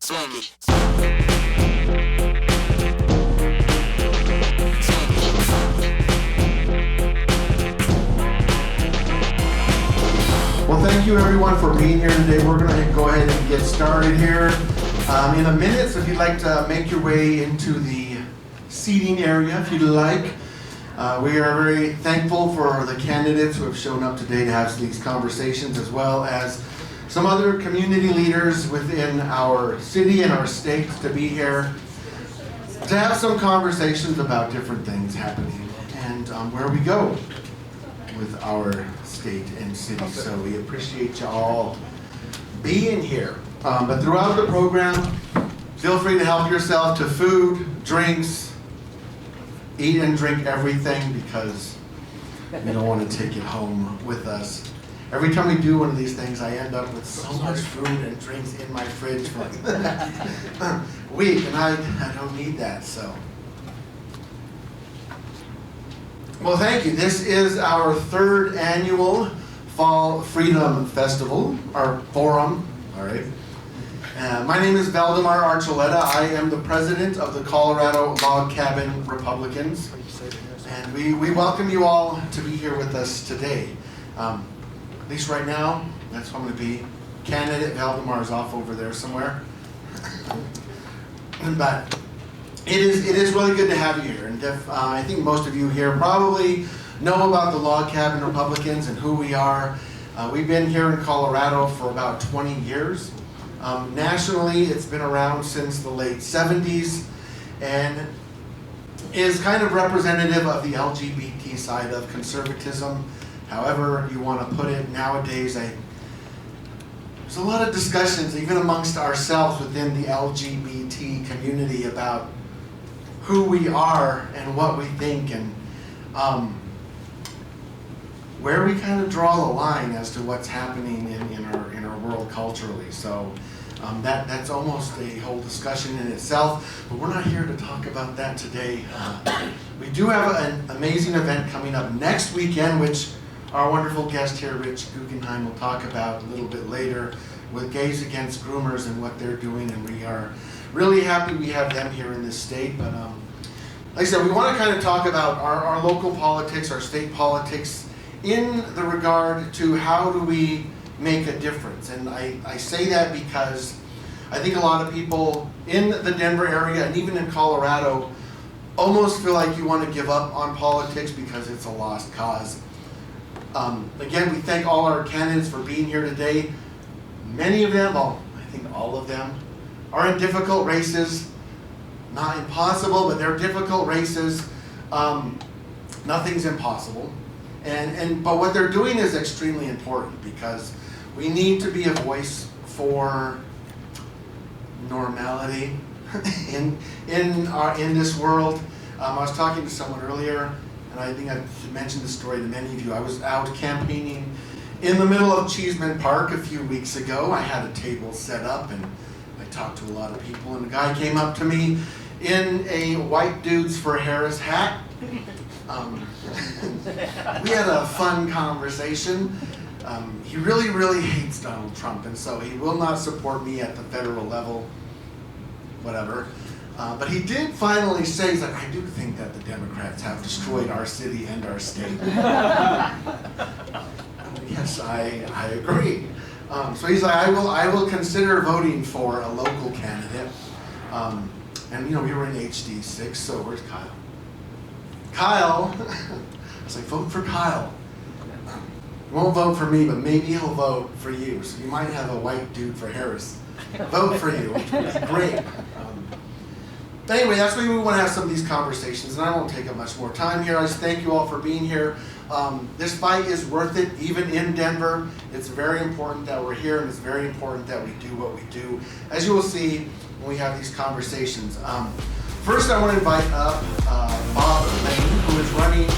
Swanky. Well, thank you everyone for being here today. We're going to go ahead and get started here in a minute. So if you'd like to make your way into the seating area, if you'd like. We are very thankful for the candidates who have shown up today to have these conversations, as well as some other community leaders within our city and our state to be here to have some conversations about different things happening and where we go with our state and city. So we appreciate you all being here. But throughout the program, feel free to help yourself to food, drinks, eat and drink everything, because we don't want to take it home with us. Every time we do one of these things, I end up with so much food and drinks in my fridge for a week, and I don't need that, so. Well, thank you. This is our third annual Fall Freedom Festival, our forum, all right. My name is Valdamar Archuleta. I am the president of the Colorado Log Cabin Republicans, and we welcome you all to be here with us today. At least right now, that's who I'm going to be. Candidate Valdamar is off over there somewhere. But it is really good to have you here. And I think most of you here probably know about the Log Cabin Republicans and who we are. We've been here in Colorado for about 20 years. Nationally, it's been around since the late 70s and is kind of representative of the LGBT side of conservatism. However you want to put it, nowadays there's a lot of discussions even amongst ourselves within the LGBT community about who we are and what we think, and where we kind of draw the line as to what's happening in our world culturally. So that's almost a whole discussion in itself, but we're not here to talk about that today. We do have an amazing event coming up next weekend, which our wonderful guest here, Rich Guggenheim, will talk about a little bit later, with Gays Against Groomers and what they're doing, and we are really happy we have them here in this state. But like I said, we want to kind of talk about our local politics, our state politics, in the regard to how do we make a difference. And I say that because I think a lot of people in the Denver area and even in Colorado almost feel like you want to give up on politics because it's a lost cause. Again, we thank all our candidates for being here today. Many of them, well, I think all of them, are in difficult races. Not impossible, but they're difficult races. Nothing's impossible. But what they're doing is extremely important, because we need to be a voice for normality in this world. I was talking to someone earlier, and I think I mentioned this story to many of you. I was out campaigning in the middle of Cheeseman Park a few weeks ago. I had a table set up, and I talked to a lot of people, and a guy came up to me in a White Dudes for Harris hat. We had a fun conversation. He really, really hates Donald Trump, and so he will not support me at the federal level, whatever. But he did finally say, he's like, I do think that the Democrats have destroyed our city and our state. Yes, I agree. So he's like, I will consider voting for a local candidate. And we were in HD 6, so where's Kyle? Kyle, I was like, vote for Kyle. He won't vote for me, but maybe he'll vote for you. So you might have a White Dude for Harris vote for you, which would be great. Anyway, that's why we want to have some of these conversations, and I won't take up much more time here. I just thank you all for being here. This fight is worth it, even in Denver. It's very important that we're here, and it's very important that we do what we do, as you will see when we have these conversations. First, I want to invite up Bob Lane, who is running